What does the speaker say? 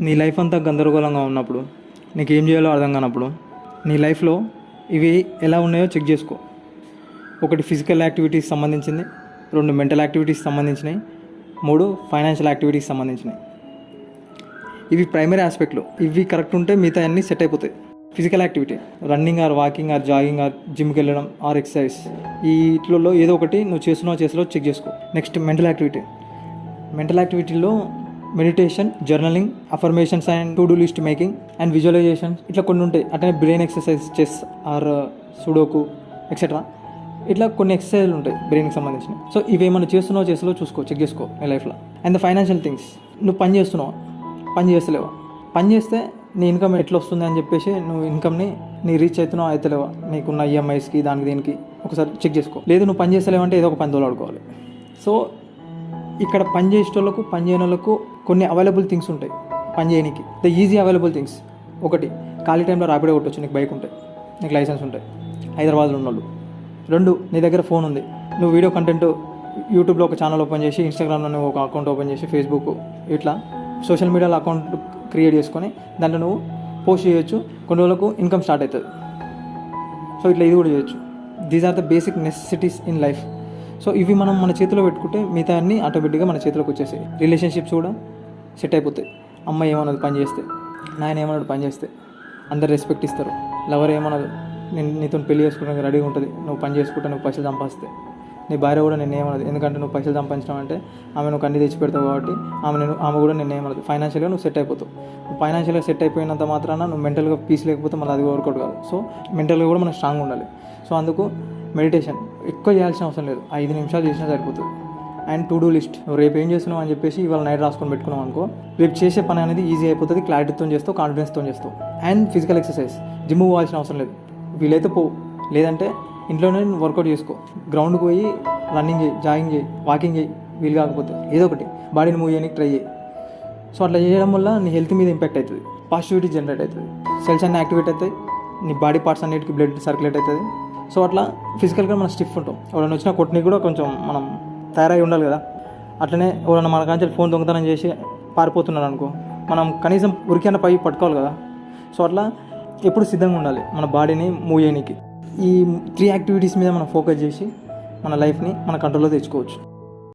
నీ లైఫ్ అంతా గందరగోళంగా ఉన్నప్పుడు, నీకు ఏం చేయాలో అర్థం కానప్పుడు, నీ లైఫ్లో ఇవి ఎలా ఉన్నాయో చెక్ చేసుకో. ఒకటి ఫిజికల్ యాక్టివిటీస్ సంబంధించింది, 2 మెంటల్ యాక్టివిటీస్ సంబంధించినవి, 3 ఫైనాన్షియల్ యాక్టివిటీస్ సంబంధించినవి. ఇవి ప్రైమరీ ఆస్పెక్ట్లు. ఇవి కరెక్ట్ ఉంటే మిగతా అన్నీ సెట్ అయిపోతాయి. Physical activity, running or walking or jogging ఆర్ జిమ్కి వెళ్ళడం ఆర్ ఎక్సర్సైజ్, వీటిలో ఏదో ఒకటి నువ్వు చేస్తున్నావు చెక్ చేసుకో. Next mental activity. మెంటల్ యాక్టివిటీలో meditation, journaling, affirmations and to do list making and visualisations ఇట్లా కొన్ని ఉంటాయి. అట్లనే brain exercise, chess or sudoku etcetera, ఇట్లా కొన్ని ఎక్సర్సైజ్లు ఉంటాయి బ్రెయిన్కి సంబంధించినవి. సో ఇవేమన్నా చేస్తున్నావు చూసుకో, చెక్ చేసుకో నీ లైఫ్లో. అండ్ ద ఫైనాన్షియల్ థింగ్స్, నువ్వు పని చేస్తున్నావు, పని చేస్తలేవా, పని చేస్తే నీ ఇన్కమ్ ఎట్లా వస్తుంది అని చెప్పేసి నువ్వు ఇన్కమ్ని నీ రీచ్ అవుతున్నావు అవుతలేవా, నీకున్న ఈఎంఐస్కి దానికి దీనికి ఒకసారి చెక్ చేసుకో. లేదు నువ్వు పని చేస్తలేవంటే ఏదో ఒక పని తోలాడుకోవాలి. సో ఇక్కడ పని చేసేటోళ్ళకు, పని చేయని వాళ్ళకు కొన్ని అవైలబుల్ థింగ్స్ ఉంటాయి పని చేయడానికి. The easy available things. ఒకటి, ఖాళీ టైంలో ర్యాపిడో కొట్టొచ్చు, నీకు బైక్ ఉంటాయి, నీకు లైసెన్స్ ఉంటాయి, హైదరాబాద్లో ఉన్నోళ్ళు. 2, నీ దగ్గర ఫోన్ ఉంది, నువ్వు వీడియో కంటెంట్ యూట్యూబ్లో ఒక ఛానల్ ఓపెన్ చేసి, ఇన్స్టాగ్రామ్లో నువ్వు ఒక అకౌంట్ ఓపెన్ చేసి, ఫేస్బుక్ ఇట్లా సోషల్ మీడియాలో అకౌంట్ క్రియేట్ చేసుకొని దాంట్లో నువ్వు పోస్ట్ చేయొచ్చు. కొన్ని రోజులకు ఇన్కమ్ స్టార్ట్ అవుతుంది. సో ఇట్లా ఇది కూడా చేయొచ్చు. These are the basic necessities in life. So ఇవి మనం మన చేతిలో పెట్టుకుంటే మిగతా అన్నీ ఆటోమేటిక్గా మన చేతిలోకి వచ్చేసాయి. రిలేషన్షిప్స్ కూడా సెట్ అయిపోతాయి. అమ్మాయి ఏమన్నది పని చేస్తే, నాయన ఏమన్నాడు పని చేస్తే, అందరు రెస్పెక్ట్ ఇస్తారు. లవర్ ఏమన్నది, నేను నీతో పెళ్లి చేసుకోవడానికి రెడీగా ఉంటుంది, నువ్వు పని చేసుకుంటే, నువ్వు పైసలు సంపాదిస్తే. నీ భార్య కూడా నేను ఏమన్నది, ఎందుకంటే నువ్వు పైసలు సంపాదించడం అంటే ఆమె నువ్వు అన్ని తెచ్చి పెడతావు కాబట్టి ఆమె కూడా నేను ఏమన్నది. ఫైనాన్షియల్గా నువ్వు సెట్ అయిపోతావు. నువ్వు ఫైనాన్షియల్గా సెట్ అయిపోయినంత మాత్రాన నువ్వు మెంటల్గా పీస్ లేకపోతే మళ్ళీ అది వర్కౌట్ కాదు. సో మెంటల్గా కూడా మనం స్ట్రాంగ్ ఉండాలి. సో అందుకు మెడిటేషన్ ఎక్కువ చేయాల్సిన అవసరం లేదు, 5 నిమిషాలు చేసినా సరిపోతుంది. అండ్ టు డూ లిస్ట్, నువ్వు రేపు ఏం చేస్తున్నావు అని చెప్పేసి ఇవాళ నైట్ రాసుకొని పెట్టుకున్నావు అనుకో, రేపు చేసే పని అనేది ఈజీ అయిపోతుంది, క్లారిటీతో చేస్తావు, కాన్ఫిడెన్స్తో చేస్తావు. అండ్ ఫిజికల్ ఎక్సర్సైజ్, జిమ్ పోవాల్సిన అవసరం లేదు, వీలైతే పో, లేదంటే ఇంట్లోనే నువ్వు వర్కౌట్ చేసుకో. గ్రౌండ్కి పోయి రన్నింగ్ చేయి, జాగింగ్ చేయి, వాకింగ్ చేయి, వీలు కాకపోతే ఏదో ఒకటి బాడీని మూవ్ చేయడానికి ట్రై చేయి. సో అట్లా చేయడం వల్ల నీ హెల్త్ మీద ఇంపాక్ట్ అవుతుంది, పాజిటివిటీ జనరేట్ అవుతుంది, సెల్స్ అన్నీ యాక్టివేట్ అవుతాయి, నీ బాడీ పార్ట్స్ అన్నిటికీ బ్లడ్ సర్క్యులేట్ అవుతుంది. సో అట్లా ఫిజికల్గా మనం స్టిఫ్ ఉంటాం. ఎవరైనా వచ్చినా కొట్టిని కూడా కొంచెం మనం తయారై ఉండాలి కదా. అట్లనే ఎవరైనా మన కాంచెల్ ఫోన్ దొంగతనం చేసి పారిపోతున్నారు అనుకో, మనం కనీసం ఉరికైనా పై పట్టుకోవాలి కదా. సో అట్లా ఎప్పుడు సిద్ధంగా ఉండాలి మన బాడీని మూవ్ చేయడానికి. ఈ 3 యాక్టివిటీస్ మీద మనం ఫోకస్ చేసి మన లైఫ్ని మన కంట్రోల్లో తెచ్చుకోవచ్చు.